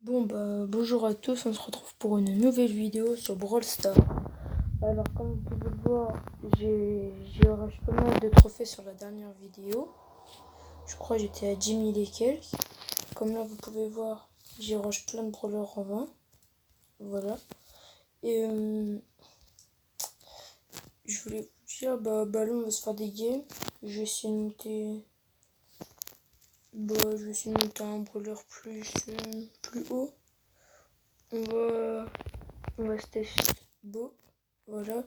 Bonjour à tous, on se retrouve pour une nouvelle vidéo sur Brawl Stars. Alors comme vous pouvez le voir, j'ai arraché pas mal de trophées sur la dernière vidéo. Je crois que j'étais à 10 000 et quelques. Comme là vous pouvez voir, j'ai arraché plein de brawlers en 20. Voilà. Et je voulais vous dire, là on va se faire des games. Je vais essayer de monter... je vais essayer de monter un brawler plus haut. On va se tester beau. Voilà.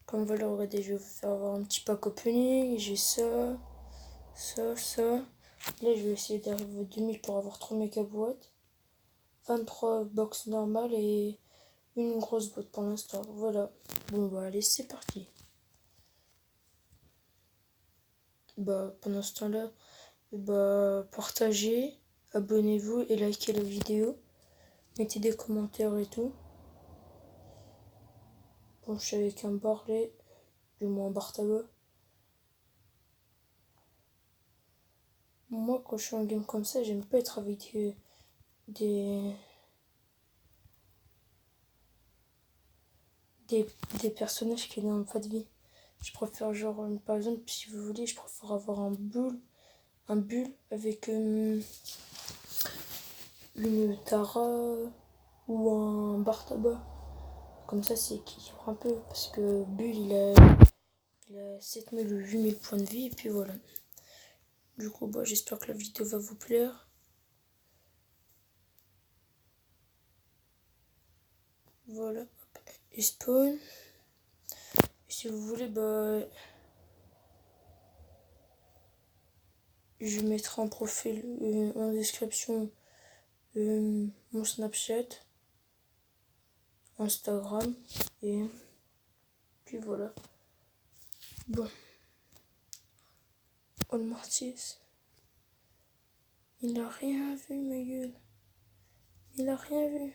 Comme voilà, regardez, je vais vous faire avoir un petit pack opening. J'ai ça. Là, je vais essayer d'arriver aux 2000 pour avoir 3 méga boîtes. 23 box normales et une grosse boîte pour l'instant. Voilà. Allez, c'est parti. Pendant ce temps-là, partagez, abonnez-vous et likez la vidéo. Mettez des commentaires et tout. Bon, je suis avec un Barley, du moins un bar tabac. Moi, quand je suis en game comme ça, j'aime pas être avec des personnages qui n'ont pas de vie. Je préfère genre, par exemple, si vous voulez, je préfère avoir un bull avec une Tara ou un bar tabac. Comme ça, c'est équilibre un peu. Parce que bull, il a 7000 ou 8000 points de vie. Et puis voilà. Du coup, j'espère que la vidéo va vous plaire. Voilà. Et spawn. Et si vous voulez, je mettrai en profil, en description, mon Snapchat, Instagram, et puis voilà. Bon, All Mortis, il a rien vu, ma gueule. Il a rien vu.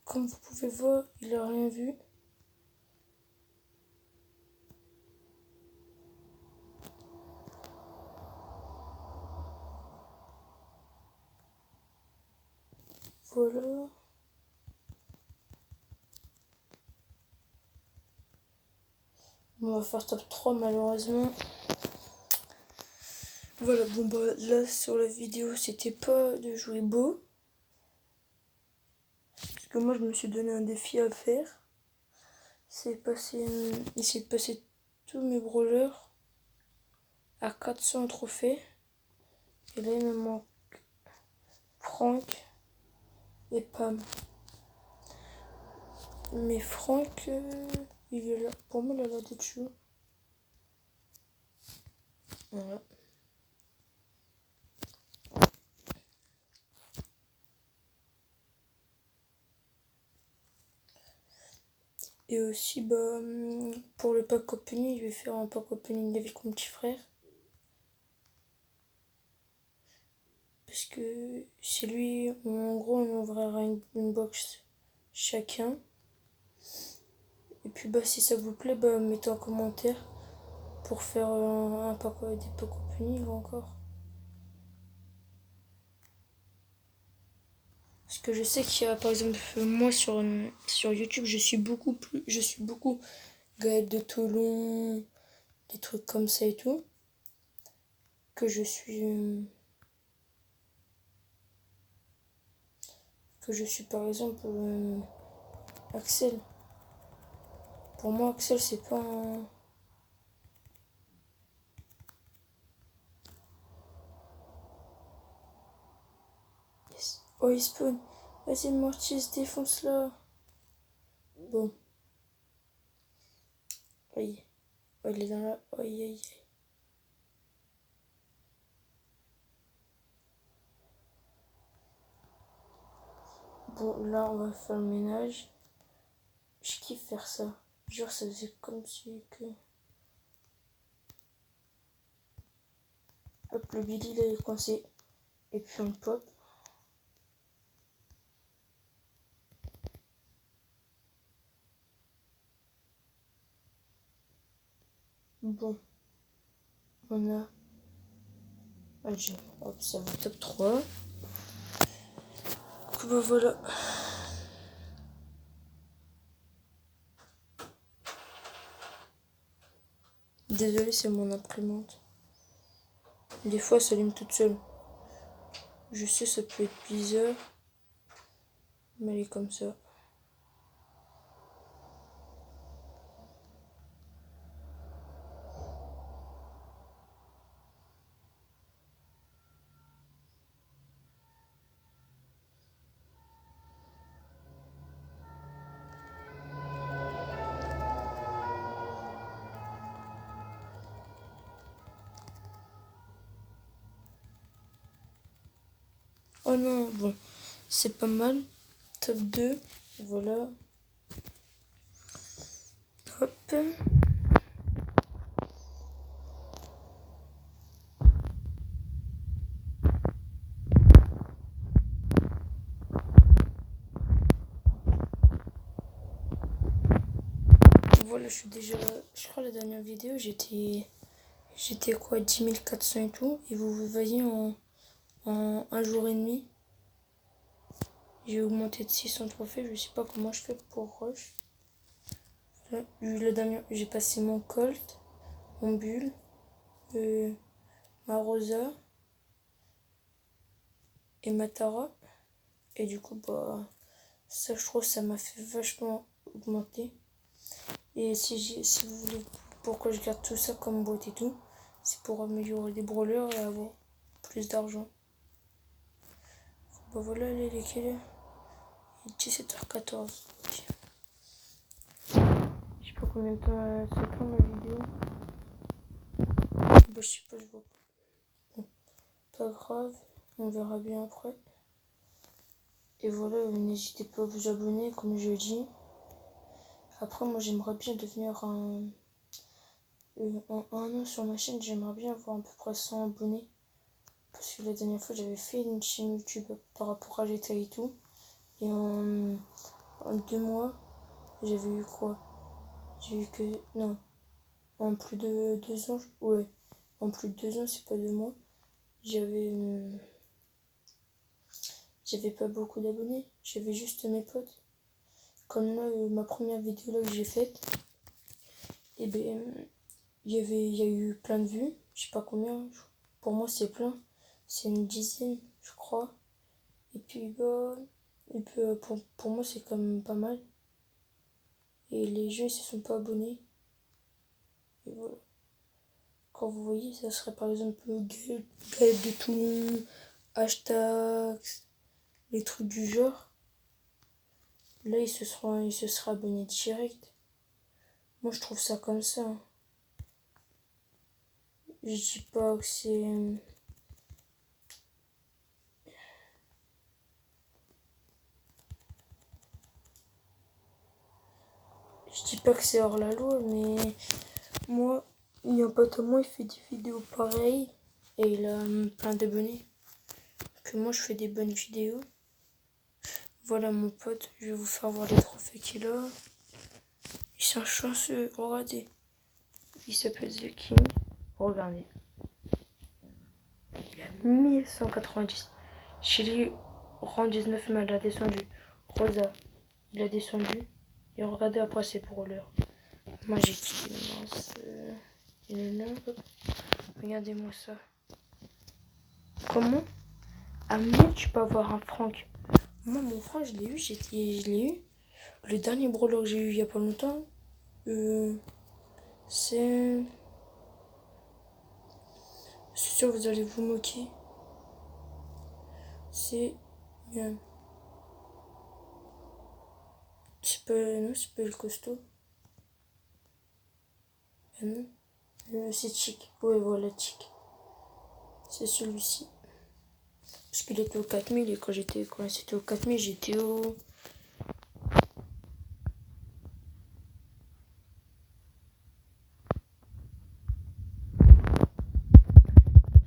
Comme vous pouvez voir, il a rien vu. Voilà. On va faire top 3 malheureusement. Voilà, là sur la vidéo, c'était pas de jouer beau. Parce que moi, je me suis donné un défi à faire. C'est essayer de passer tous mes brawlers à 400 trophées. Et là, il me manque Franck et Pam. Mais Franck, il est là. Pour moi, il a l'air d'être chaud. Voilà. Et aussi, pour le pack opening, je vais faire un pack opening avec mon petit frère. Parce que c'est lui, en gros, on ouvrira une box chacun. Et puis, si ça vous plaît, mettez en commentaire pour faire des pack opening encore. Parce que je sais qu'il y a, par exemple, moi sur YouTube, je suis beaucoup Gaël de Toulon, des trucs comme ça et tout. Que je suis par exemple Axel. Pour moi, Axel, c'est pas un... Yes. Oh, il spawn. Vas-y, Mortis, défonce-la. Bon. Aïe. Oh, il est dans la... Aïe, aïe. Bon, là, on va faire le ménage. Je kiffe faire ça. Genre, ça faisait comme si que... Hop, le Billy, là, il est coincé. Et puis, on pop. Bon, on a... Hop, ça va top 3. Donc, bah, voilà. Désolé, c'est mon imprimante. Des fois, elle s'allume toute seule. Je sais, ça peut être bizarre. Mais elle est comme ça. Oh non, bon, c'est pas mal. Top 2, voilà. Hop. Voilà, je suis déjà... Je crois la dernière vidéo, j'étais quoi, 10 400 et tout. Et vous voyez, en un jour et demi, j'ai augmenté de 600 trophées. Je sais pas comment je fais pour rush. Le dernier, j'ai passé mon Colt, mon Bull, ma Rosa et ma Tara. Et du coup, bah, ça, je trouve, ça m'a fait vachement augmenter. Et si vous voulez, pourquoi je garde tout ça comme boîte et tout, c'est pour améliorer les brawlers et avoir plus d'argent. Bah voilà, les quelle heure? Il est 17h14. Okay. Je sais pas combien de temps ça prend la vidéo. Bah je sais pas, je vois pas. Bon, pas grave, on verra bien après. Et voilà, n'hésitez pas à vous abonner comme je dis. Après moi j'aimerais bien devenir en un an sur ma chaîne, j'aimerais bien avoir à peu près 100 abonnés. Parce que la dernière fois j'avais fait une chaîne YouTube par rapport à GTA et tout. Et en 2 mois, j'avais eu quoi? J'ai eu que... Non, en plus de 2 ans, ouais. En plus de 2 ans, c'est pas 2 mois. J'avais pas beaucoup d'abonnés. J'avais juste mes potes. Comme là, ma première vidéo là que j'ai faite, et ben il y a eu plein de vues. Je sais pas combien. Pour moi, c'est plein. C'est une dizaine, je crois. Et puis, bah, pour moi, c'est quand même pas mal. Et les gens, ils se sont pas abonnés. Et voilà. Quand vous voyez, ça serait par exemple Gaël de Toulon, hashtag, les trucs du genre. Là, il se sera abonné direct. Moi, je trouve ça comme ça. Hein. Je dis pas que c'est... Je dis pas que c'est hors la loi, mais moi, il y a un pote à moi, il fait des vidéos pareilles et il a plein d'abonnés. Que moi, je fais des bonnes vidéos. Voilà mon pote, je vais vous faire voir les trophées qu'il a. Il s'est chanceux, regardez. Il s'appelle The King. Regardez. Il a 1190. Chili, rang 19, mais elle a descendu. Rosa, il a descendu. Et regardez après c'est pour l'heure. Moi j'ai kiffé. Il est là. Hop. Regardez-moi ça. Comment à 1000 tu peux avoir un Franck? Moi mon Franck je l'ai eu, je l'ai eu. Le dernier brawler que j'ai eu il y a pas longtemps, c'est sûr vous allez vous moquer. C'est bien. C'est pas, non, c'est pas le costaud. Ah non. C'est Chic. Ouais, voilà, Chic. C'est celui-ci. Parce qu'il était au 4000 et quand c'était au 4000, j'étais au...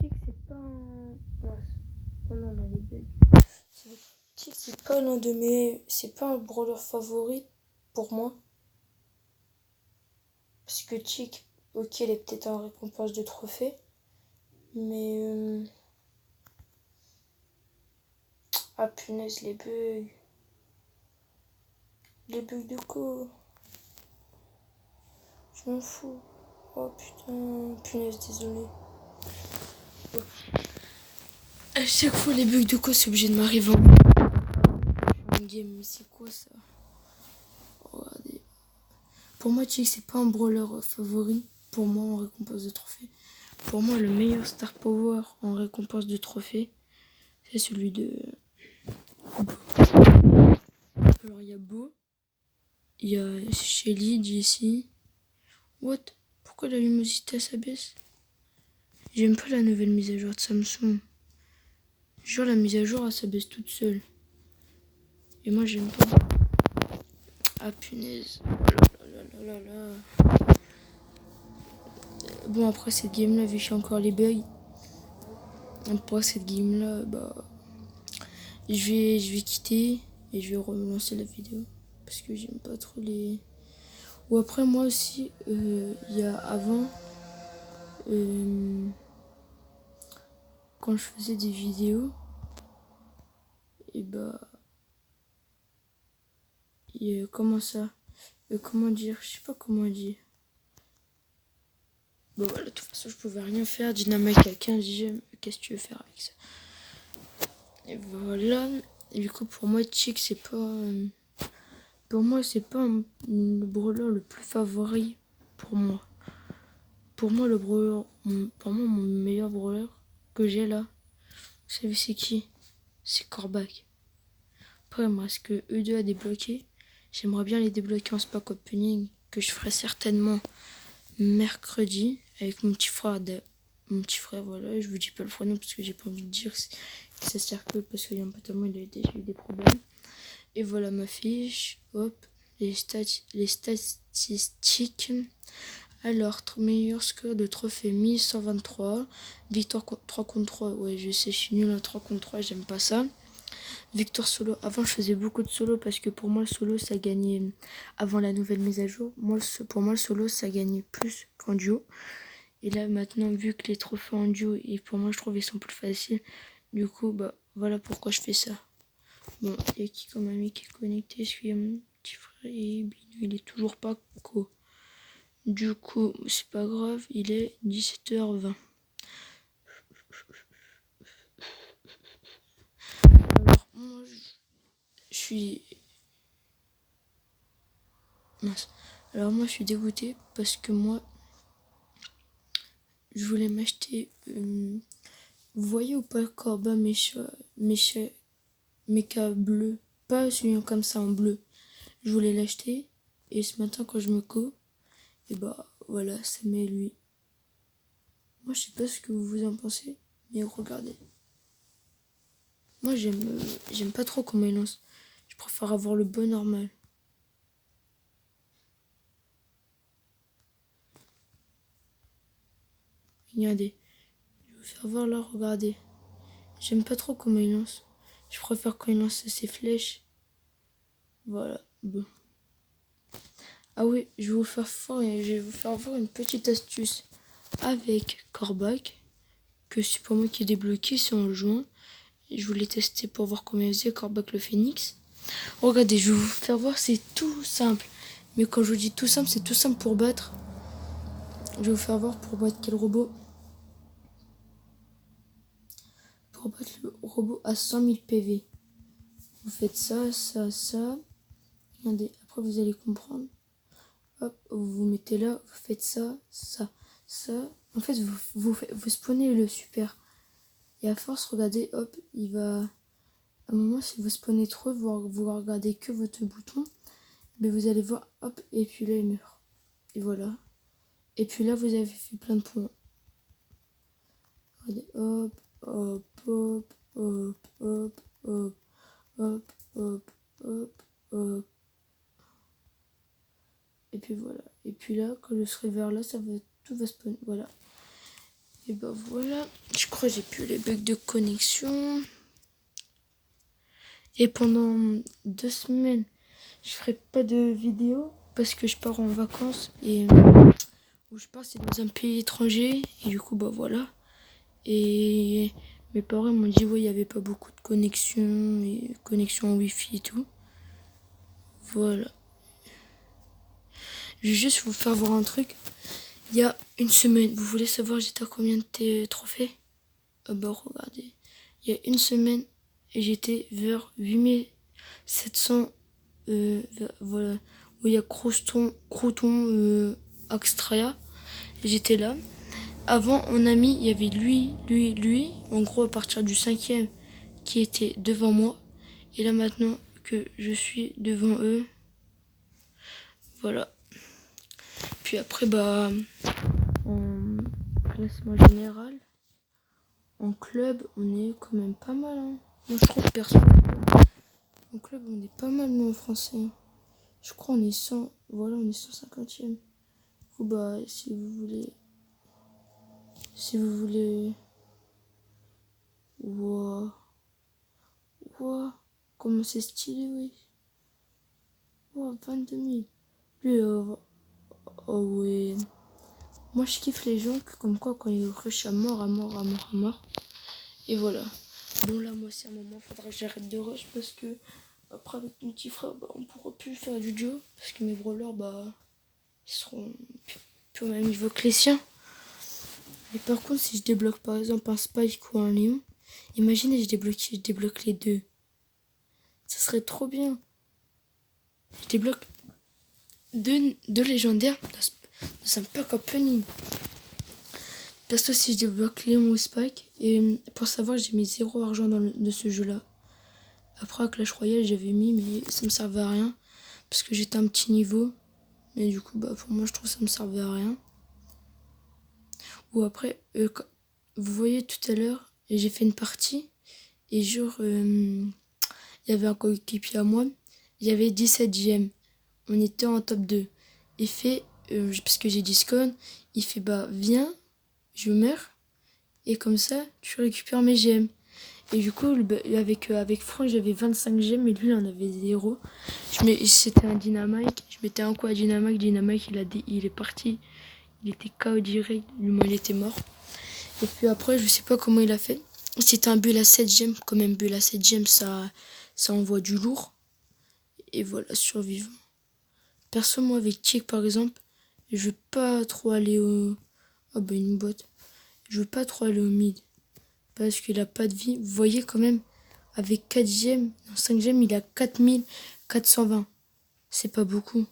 Chic, c'est pas un... Oh non, là, les bugs. Chic, c'est pas l'un de mes... C'est pas un brawler favori pour moi. Parce que Chic, ok, elle est peut-être en récompense de trophée. Mais... Ah punaise, les bugs. Les bugs de quoi? Je m'en fous. Oh putain, punaise, désolé. Oh. À chaque fois, les bugs de quoi, c'est obligé de m'arriver en game. Mais c'est quoi ça? Regardez. Pour moi, tu sais que c'est pas un brawler favori. Pour moi, en récompense de trophée. Pour moi, le meilleur star power en récompense de trophée, c'est celui de... Alors, il y a Beau. Il y a Shelly, Jessie. What? Pourquoi la luminosité s'abaisse? J'aime pas la nouvelle mise à jour de Samsung. Genre, la mise à jour, elle s'abaisse toute seule. Et moi, j'aime pas. Ah, punaise. Oh là là là là là. Bon, après cette game-là, vu que j'ai encore les bugs, après cette game-là, bah... Je vais quitter et je vais relancer la vidéo. Parce que j'aime pas trop les... Ou après, moi aussi, il y a avant... quand je faisais des vidéos, et bah... comment ça? Comment dire? Je sais pas comment dire. Bon voilà, de toute façon je pouvais rien faire. Dynamite à 15 j'aime. Qu'est-ce que tu veux faire avec ça? Et voilà. Et du coup pour moi Chick c'est pas... pour moi c'est pas le brawler le plus favori pour moi. Pour moi le brawler... Pour moi mon meilleur brawler que j'ai là, vous savez c'est qui? C'est Corbac. Après il me reste que E2 à débloquer. J'aimerais bien les débloquer en pack opening que je ferai certainement mercredi avec mon petit frère. Mon petit frère, voilà, je vous dis pas le prénom parce que j'ai pas envie de dire que ça circule parce qu'il y a un pote à moi, il a déjà eu des problèmes. Et voilà ma fiche, hop, les statistiques. Alors, meilleur score de trophée 1123, victoire 3 contre 3, ouais je sais, je suis nul à 3 contre 3, j'aime pas ça. Victoire solo, avant je faisais beaucoup de solo parce que pour moi le solo ça gagnait, avant la nouvelle mise à jour, pour moi le solo ça gagnait plus qu'en duo. Et là maintenant vu que les trophées en duo, et pour moi je trouve ils sont plus faciles, du coup bah voilà pourquoi je fais ça. Bon, il y a qui comme ami qui est connecté? Est-ce qu'il y a mon petit frère? Et Bino il est toujours pas co. Du coup c'est pas grave, il est 17h20. Alors moi je suis... Mince. Alors moi je suis dégoûtée parce que moi je voulais m'acheter... vous voyez ou pas Corba Mecha bleu? Pas celui comme ça en bleu. Je voulais l'acheter et ce matin quand je me et bah voilà, ça met lui. Moi je sais pas ce que vous en pensez, mais regardez. Moi j'aime pas trop comment il lance. Je préfère avoir le bon normal. Regardez. Je vais vous faire voir là, regardez. J'aime pas trop comment il lance. Je préfère quand il lance ses flèches. Voilà. Bon. Ah oui, je vais vous faire voir une petite astuce avec Corbac. Que c'est pas moi qui ai débloqué, c'est en juin. Je voulais tester pour voir comment il faisait Corbac le Phoenix. Regardez, je vais vous faire voir, c'est tout simple. Mais quand je vous dis tout simple, c'est tout simple pour battre. Je vais vous faire voir pour battre quel robot. Pour battre le robot à 100 000 PV. Vous faites ça, ça, ça. Regardez, après vous allez comprendre. Hop, vous vous mettez là, vous faites ça, ça, ça. En fait, vous spawnez le super. Et à force, regardez, hop, il va... À un moment, si vous spawnez trop, vous regardez que votre bouton, mais vous allez voir, hop, et puis là, il meurt. Et voilà. Et puis là, vous avez fait plein de points. Regardez, hop, hop, hop, hop, hop, hop, hop, hop, hop, hop. Et puis voilà. Et puis là, quand je serai vers là, tout va spawner. Voilà. Et ben voilà. Je crois que j'ai plus les bugs de connexion. Et pendant 2 semaines, je ferai pas de vidéo parce que je pars en vacances. Et où je pars, c'est dans un pays étranger. Et du coup, bah voilà. Et mes parents m'ont dit, ouais, il n'y avait pas beaucoup de connexion, et connexion Wi-Fi et tout. Voilà. Je vais juste vous faire voir un truc. Il y a une semaine, vous voulez savoir j'étais à combien de trophées? Ah bah regardez. Il y a une semaine, j'étais vers 8700. Voilà. Où il y a Croton Extraya. J'étais là. Avant, on a mis, il y avait lui. En gros, à partir du 5e, qui était devant moi. Et là, maintenant que je suis devant eux, voilà. Puis après, bah, en classement général, en club, on est quand même pas mal. Hein. Moi, je trouve perso. En club, on est pas mal, nous, en français. Je crois on est 100. Voilà, on est 150e. Du coup, bah, si vous voulez. Wow. Wow. Comment c'est stylé, oui. Wow, 22 000. Lui, oh ouais. Moi, je kiffe les gens comme quoi quand ils rushent à mort, à mort, à mort, à mort. Et voilà. Bon, là, moi, c'est un moment, faudra que j'arrête de rush parce que après, avec mon petit frère, bah, on pourra plus faire du duo. Parce que mes brawlers, bah, ils seront plus au même niveau que les siens. Mais par contre, si je débloque par exemple un Spike ou un Lion, imaginez, je débloque les deux. Ça serait trop bien. Je débloque deux légendaires dans un pack opening. Perso, si je débloque Léon ou Spike, et pour savoir, j'ai mis 0 argent de ce jeu-là. Après, à Clash Royale, j'avais mis, mais ça me servait à rien. Parce que j'étais un petit niveau. Mais du coup, bah, pour moi, je trouve que ça me servait à rien. Ou après, vous voyez tout à l'heure, j'ai fait une partie. Et genre, il y avait un coéquipier à moi. Il y avait 17 GM. On était en top 2. Il fait, parce que j'ai dit spawn, il fait, bah, viens, je meurs. Et comme ça, tu récupères mes gemmes. Et du coup, avec Franck, j'avais 25 gemmes et lui, il en avait 0. C'était un dynamite. Je mettais un coup à dynamite. Dynamite, il est parti. Il était KO direct. Du moins, il était mort. Et puis après, je sais pas comment il a fait. C'était un bull à 7 gemmes. Quand même, bull à 7 gemmes, ça envoie du lourd. Et voilà, survivant. Perso, moi, avec Chick, par exemple, je veux pas trop aller au... Ah bah, une botte. Je veux pas trop aller au mid. Parce qu'il a pas de vie. Vous voyez quand même, avec 4 gemmes, non 5 gemmes, il a 4420. C'est pas beaucoup.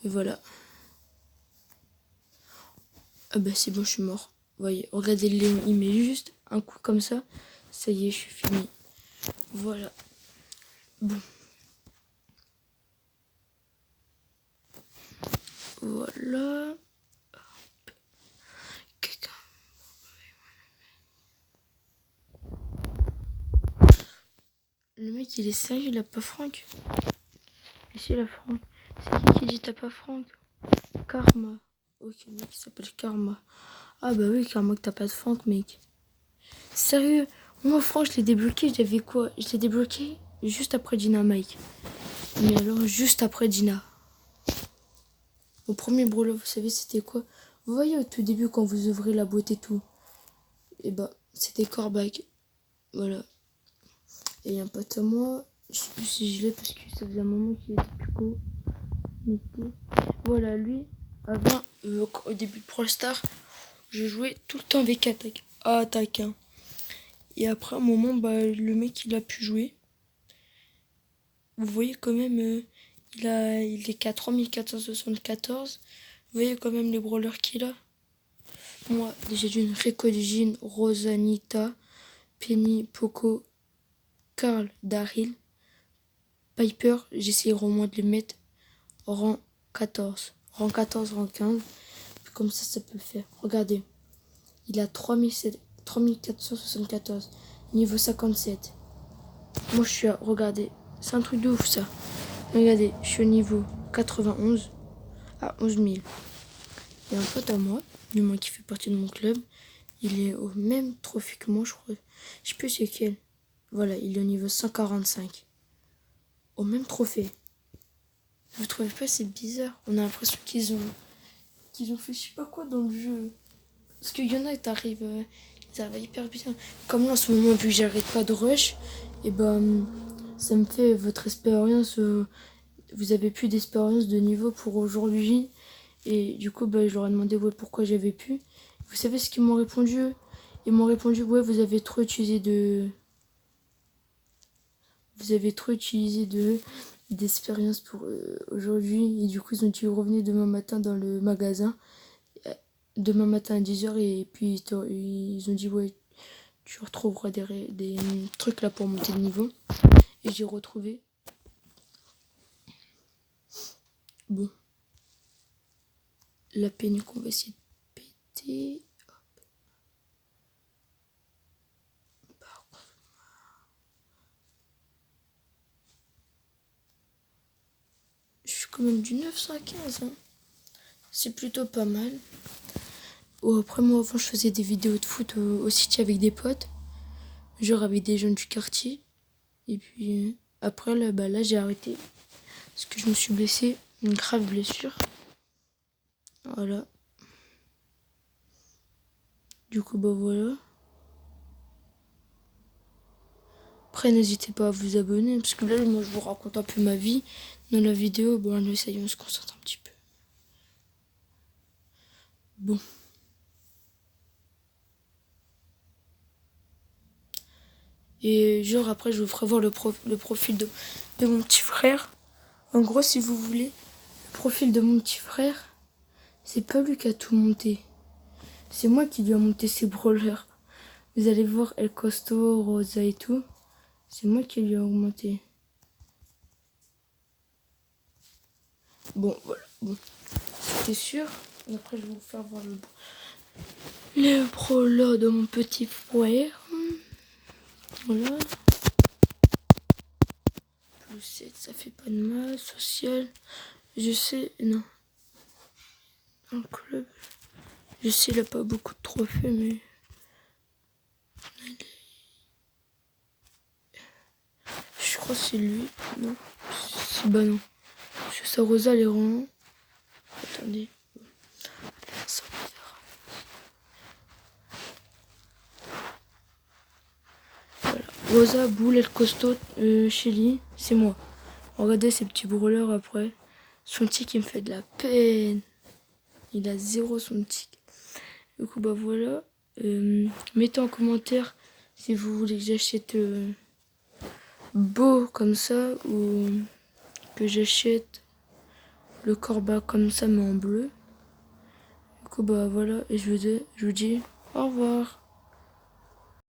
Et voilà. Ah bah c'est bon, je suis mort. Vous voyez, regardez le Léon, il met juste un coup comme ça. Ça y est, je suis fini. Voilà. Bon. Voilà. Le mec, il est sérieux, il a pas Franck. Et si il a Franck. C'est qui dit t'as pas Franck? Karma. Ok, le mec, il s'appelle Karma. Ah bah oui, Karma, que t'as pas de Franck, mec. Sérieux, moi, Franck, je l'ai débloqué, j'avais quoi? Je l'ai débloqué juste après Dynamite. Mais alors, juste après Dina. Mon premier brawler, vous savez, c'était quoi? Vous voyez au tout début, quand vous ouvrez la boîte et tout. Et bah, c'était Corbac. Voilà. Et un pote à moi, je sais plus si je l'ai parce que ça faisait un moment qu'il était plus court. Voilà, lui, avant, au début de Brawl Stars, je jouais tout le temps avec attaque. Hein. Et après un moment, bah, le mec, il a pu jouer. Vous voyez quand même, il est qu'à 3474. Vous voyez quand même les brawlers qu'il a. Moi, déjà d'une Rico, Rosanita, Penny, Poco, Carl, Daryl, Piper. J'essaierai au moins de les mettre rang 14. Rang 14, rang 15. Comme ça peut le faire. Regardez. Il a 3474. Niveau 57. Moi, je suis à... Regardez. C'est un truc de ouf, ça. Regardez, je suis au niveau 91 à 11 000. Et un pote à moi, du moins qui fait partie de mon club, il est au même trophée que moi, je crois. Je sais plus c'est quel. Voilà, il est au niveau 145. Au même trophée. Vous trouvez pas, c'est bizarre? On a l'impression qu'ils ont qu'ils ont fait je sais pas quoi dans le jeu. Parce qu'il y en a, ils arrivent hyper bien. Comme là, en ce moment, vu que j'arrête pas de rush, et ben, ça me fait votre expérience. Vous avez plus d'expérience de niveau pour aujourd'hui. Et du coup, je leur ai demandé pourquoi j'avais plus. Vous savez ce qu'ils m'ont répondu? Ils m'ont répondu, vous avez trop utilisé de... Vous avez trop utilisé d'expérience pour aujourd'hui. Et du coup, ils ont dit, revenez demain matin dans le magasin. Demain matin à 10h. Et puis, ils ont dit, tu retrouveras des trucs là pour monter de niveau. Et j'ai retrouvé. Bon. La peine qu'on va essayer de péter. Je suis quand même du 915. Hein. C'est plutôt pas mal. Oh, après, moi, avant, je faisais des vidéos de foot au City avec des potes. Genre avec des jeunes du quartier. Et puis, après, là j'ai arrêté. Parce que je me suis blessée. Une grave blessure. Voilà. Du coup, voilà. Après, n'hésitez pas à vous abonner. Parce que là, moi, je vous raconte un peu ma vie. Dans la vidéo, là, ça y est, on se concentre un petit peu. Bon. Et genre, après, je vous ferai voir le profil de mon petit frère. En gros, si vous voulez, le profil de mon petit frère, c'est pas lui qui a tout monté. C'est moi qui lui a monté ses brawlers. Vous allez voir El Costo, Rosa et tout. C'est moi qui lui ai augmenté. Bon, voilà. Bon. C'était sûr. Et après, je vais vous faire voir les brawlers de mon petit frère. Voilà. Plus 7, ça fait pas de mal. Social. Je sais, non. Un club. Je sais, il a pas beaucoup de trophées, mais... Je crois que c'est lui. Non. Non. Parce que sa Rosa, elle est rond. Attendez. Voilà. Rosa, Boule, El Costo, Shelly, c'est moi. Regardez ces petits brûleurs après. Son tic, il me fait de la peine. Il a 0 son tic. Du coup, voilà. Mettez en commentaire si vous voulez que j'achète beau comme ça ou que j'achète le corba comme ça mais en bleu. Du coup, voilà. Et je vous dis au revoir.